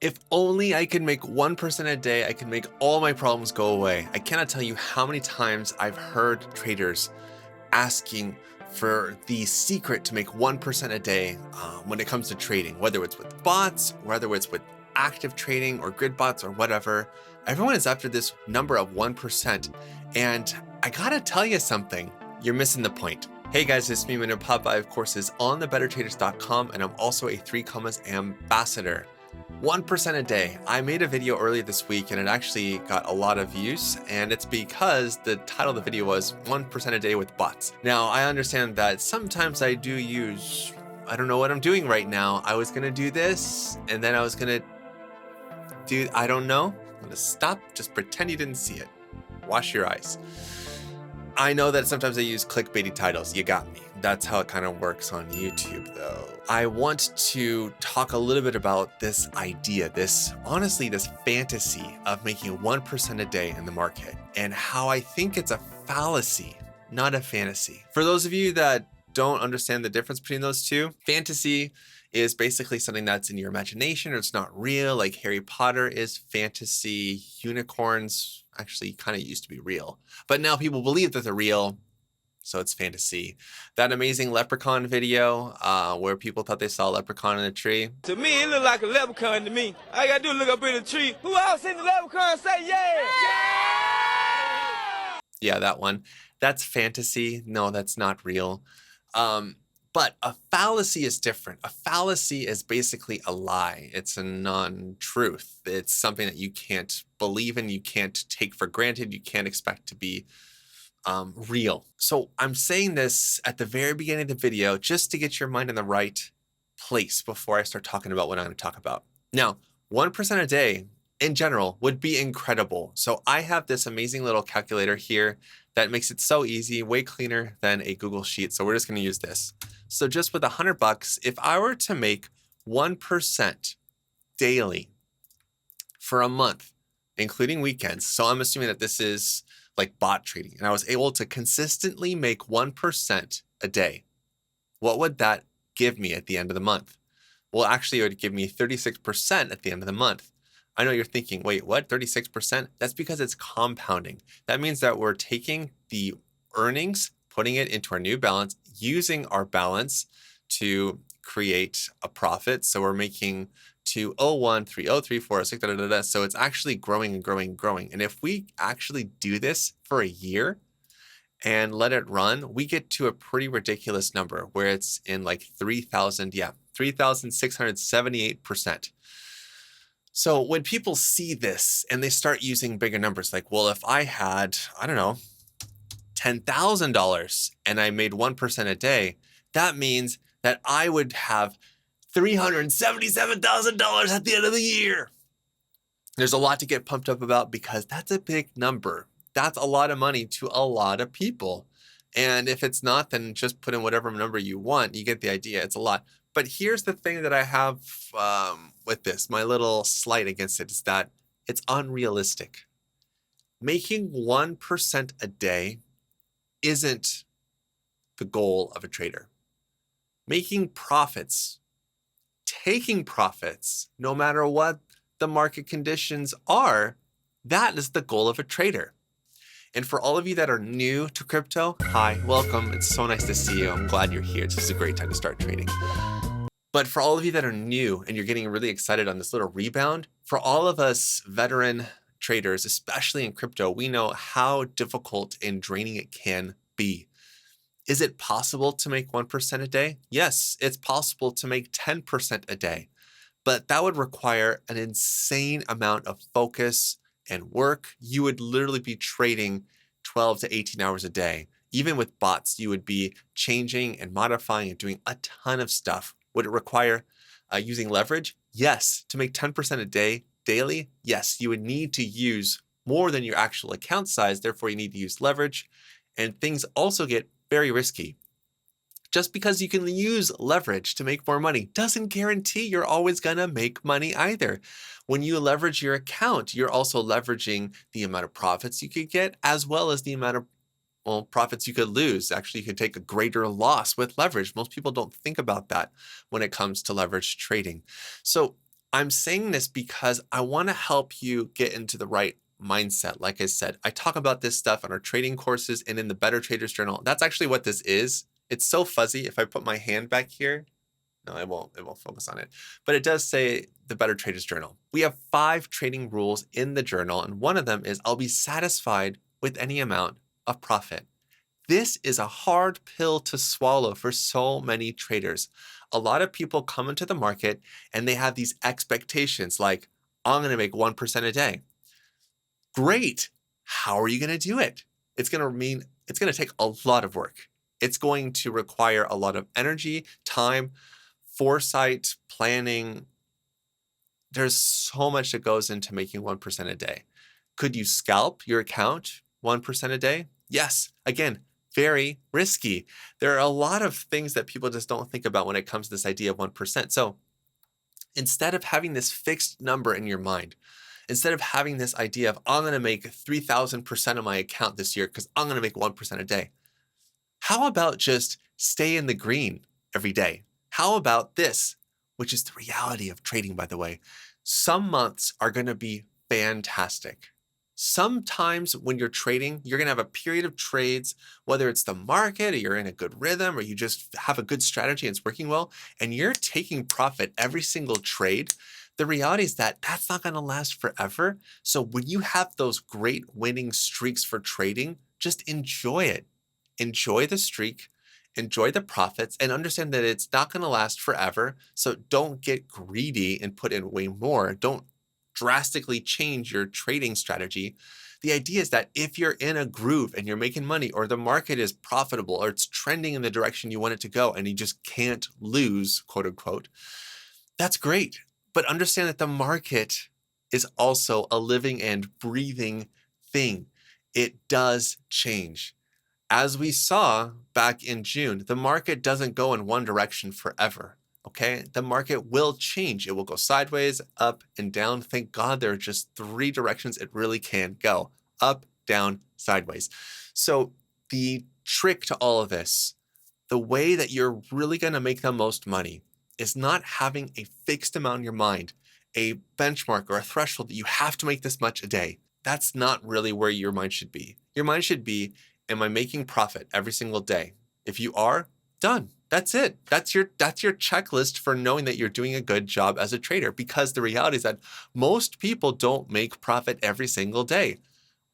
If only I could make 1% a day, I could make all my problems go away. I cannot tell you how many times I've heard traders asking for the secret to make 1% a day when it comes to trading, whether it's with bots, whether it's with active trading or grid bots or whatever. Everyone is after this number of 1%. And I gotta tell you something, you're missing the point. Hey guys, it's me, Manu Pop. I have courses on thebettertraders.com, and I'm also a 3 Commas ambassador. 1% a day. I made a video earlier this week and it actually got a lot of views, and it's because the title of the video was 1% a day with bots. Now, I understand that sometimes I do use, I don't know what I'm doing right now. I was gonna do this and then I was gonna do, I don't know. I'm gonna stop, just pretend you didn't see it. Wash your eyes. I know that sometimes I use clickbaity titles. You got me. That's how it kind of works on YouTube though. I want to talk a little bit about this idea, this fantasy of making 1% a day in the market, and how I think it's a fallacy, not a fantasy. For those of you that don't understand the difference between those two, fantasy is basically something that's in your imagination or it's not real, like Harry Potter is fantasy. Unicorns actually kind of used to be real, but now people believe that they're real, so it's fantasy. That amazing leprechaun video where people thought they saw a leprechaun in a tree. To me, it looked like a leprechaun to me. All I gotta do is look up in the tree. Who else seen the leprechaun say yeah? Yeah, that one. That's fantasy. No, that's not real. But a fallacy is different. A fallacy is basically a lie. It's a non-truth. It's something that you can't believe in, you can't take for granted, you can't expect to be real. So I'm saying this at the very beginning of the video just to get your mind in the right place before I start talking about what I'm going to talk about. Now, 1% a day in general would be incredible. So I have this amazing little calculator here that makes it so easy, way cleaner than a Google Sheet. So we're just going to use this. So just with $100, if I were to make 1% daily for a month, including weekends, so I'm assuming that this is like bot trading, and I was able to consistently make 1% a day, what would that give me at the end of the month? Well, actually, it would give me 36% at the end of the month. I know you're thinking, wait, what, 36%? That's because it's compounding. That means that we're taking the earnings, putting it into our new balance, using our balance to create a profit. So we're making 201, 30, 406, da, da, da, da. So it's actually growing and growing and growing. And if we actually do this for a year and let it run, we get to a pretty ridiculous number where it's in like 3,678%. So when people see this and they start using bigger numbers, like, well, if I had, I don't know, $10,000 and I made 1% a day, that means that I would have $377,000 at the end of the year. There's a lot to get pumped up about because that's a big number. That's a lot of money to a lot of people. And if it's not, then just put in whatever number you want. You get the idea. It's a lot. But here's the thing that I have with this, my little slight against it, is that it's unrealistic. Making 1% a day isn't the goal of a trader. Making profits, taking profits, no matter what the market conditions are, that is the goal of a trader. And for all of you that are new to crypto, hi, welcome. It's so nice to see you. I'm glad you're here. This is a great time to start trading. But for all of you that are new and you're getting really excited on this little rebound, for all of us veteran traders, especially in crypto, we know how difficult and draining it can be. Is it possible to make 1% a day? Yes, it's possible to make 10% a day, but that would require an insane amount of focus and work. You would literally be trading 12 to 18 hours a day. Even with bots, you would be changing and modifying and doing a ton of stuff. Would it require using leverage? Yes. To make 10% a day daily? Yes. You would need to use more than your actual account size. Therefore, you need to use leverage. And things also get very risky. Just because you can use leverage to make more money doesn't guarantee you're always going to make money either. When you leverage your account, you're also leveraging the amount of profits you could get as well as the amount of profits you could lose. Actually, you could take a greater loss with leverage. Most people don't think about that when it comes to leverage trading. So I'm saying this because I want to help you get into the right mindset. Like I said, I talk about this stuff in our trading courses and in the Better Traders Journal. That's actually what this is. It's so fuzzy. If I put my hand back here, no, it won't focus on it. But it does say the Better Traders Journal. We have 5 trading rules in the journal, and one of them is I'll be satisfied with any amount of profit. This is a hard pill to swallow for so many traders. A lot of people come into the market and they have these expectations like, I'm going to make 1% a day. Great. How are you going to do it? It's going to take a lot of work. It's going to require a lot of energy, time, foresight, planning. There's so much that goes into making 1% a day. Could you scalp your account 1% a day? Yes. Again, very risky. There are a lot of things that people just don't think about when it comes to this idea of 1%. So instead of having this fixed number in your mind, instead of having this idea of, I'm going to make 3,000% of my account this year because I'm going to make 1% a day, how about just stay in the green every day? How about this, which is the reality of trading, by the way? Some months are going to be fantastic. Sometimes when you're trading, you're going to have a period of trades, whether it's the market or you're in a good rhythm or you just have a good strategy and it's working well, and you're taking profit every single trade. The reality is that that's not going to last forever. So when you have those great winning streaks for trading, just enjoy it. Enjoy the streak, enjoy the profits, and understand that it's not going to last forever. So don't get greedy and put in way more. Don't drastically change your trading strategy. The idea is that if you're in a groove and you're making money, or the market is profitable, or it's trending in the direction you want it to go, and you just can't lose, quote unquote, that's great. But understand that the market is also a living and breathing thing. It does change. As we saw back in June, the market doesn't go in one direction forever. Okay, the market will change. It will go sideways, up, and down. Thank God there are just 3 directions it really can go: up, down, sideways. So the trick to all of this, the way that you're really going to make the most money, is not having a fixed amount in your mind, a benchmark or a threshold that you have to make this much a day. That's not really where your mind should be. Your mind should be, am I making profit every single day? If you are, done. That's it. That's your checklist for knowing that you're doing a good job as a trader, because the reality is that most people don't make profit every single day.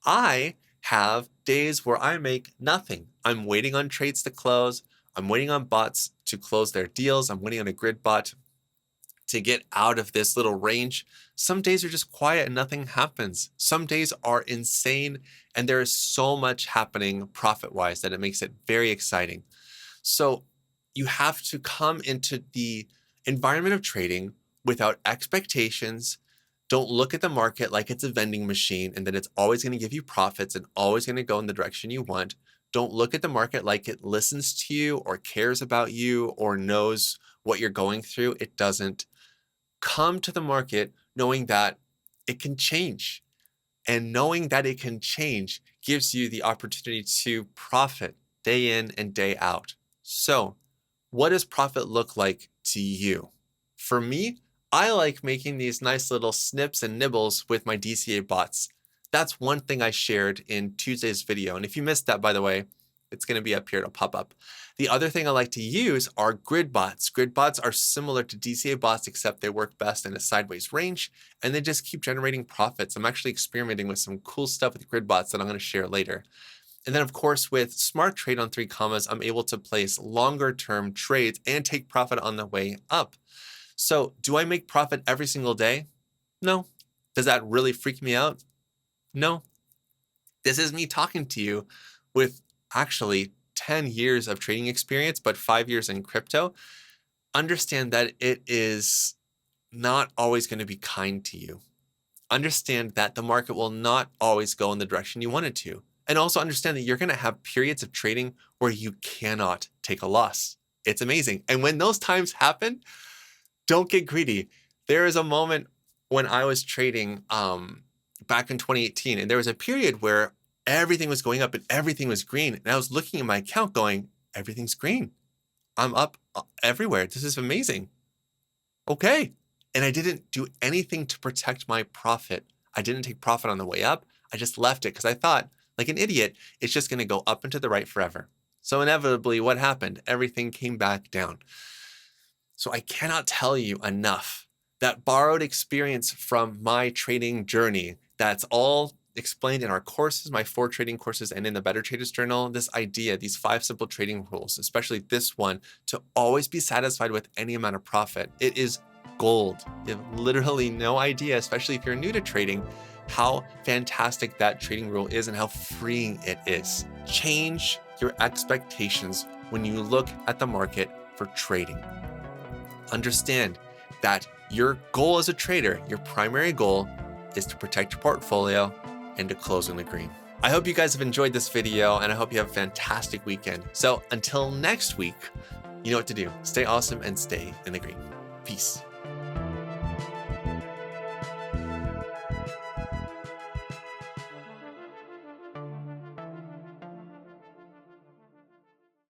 I have days where I make nothing. I'm waiting on trades to close. I'm waiting on bots to close their deals. I'm waiting on a grid bot to get out of this little range. Some days are just quiet and nothing happens. Some days are insane and there is so much happening profit-wise that it makes it very exciting. So you have to come into the environment of trading without expectations. Don't look at the market like it's a vending machine and that it's always going to give you profits and always going to go in the direction you want. Don't look at the market like it listens to you or cares about you or knows what you're going through. It doesn't. Come to the market knowing that it can change. And knowing that it can change gives you the opportunity to profit day in and day out. So, what does profit look like to you? For me, I like making these nice little snips and nibbles with my DCA bots. That's one thing I shared in Tuesday's video. And if you missed that, by the way, it's going to be up here. It'll pop up. The other thing I like to use are grid bots. Grid bots are similar to DCA bots, except they work best in a sideways range, and they just keep generating profits. I'm actually experimenting with some cool stuff with grid bots that I'm going to share later. And then, of course, with Smart Trade on 3 commas, I'm able to place longer term trades and take profit on the way up. So do I make profit every single day? No. Does that really freak me out? No. This is me talking to you with actually 10 years of trading experience, but 5 years in crypto. Understand that it is not always going to be kind to you. Understand that the market will not always go in the direction you want it to. And also understand that you're going to have periods of trading where you cannot take a loss. It's amazing. And when those times happen, don't get greedy. There is a moment when I was trading back in 2018, and there was a period where everything was going up and everything was green. And I was looking at my account going, everything's green. I'm up everywhere. This is amazing. Okay. And I didn't do anything to protect my profit. I didn't take profit on the way up. I just left it because I thought, like an idiot, it's just going to go up and to the right forever. So inevitably, what happened? Everything came back down. So I cannot tell you enough that borrowed experience from my trading journey, that's all explained in our courses, my 4 trading courses, and in the Better Traders Journal, this idea, these 5 simple trading rules, especially this one, to always be satisfied with any amount of profit. It is gold. You have literally no idea, especially if you're new to trading, how fantastic that trading rule is and how freeing it is. Change your expectations when you look at the market for trading. Understand that your goal as a trader, your primary goal, is to protect your portfolio and to close in the green. I hope you guys have enjoyed this video, and I hope you have a fantastic weekend. So until next week, you know what to do. Stay awesome and stay in the green. Peace.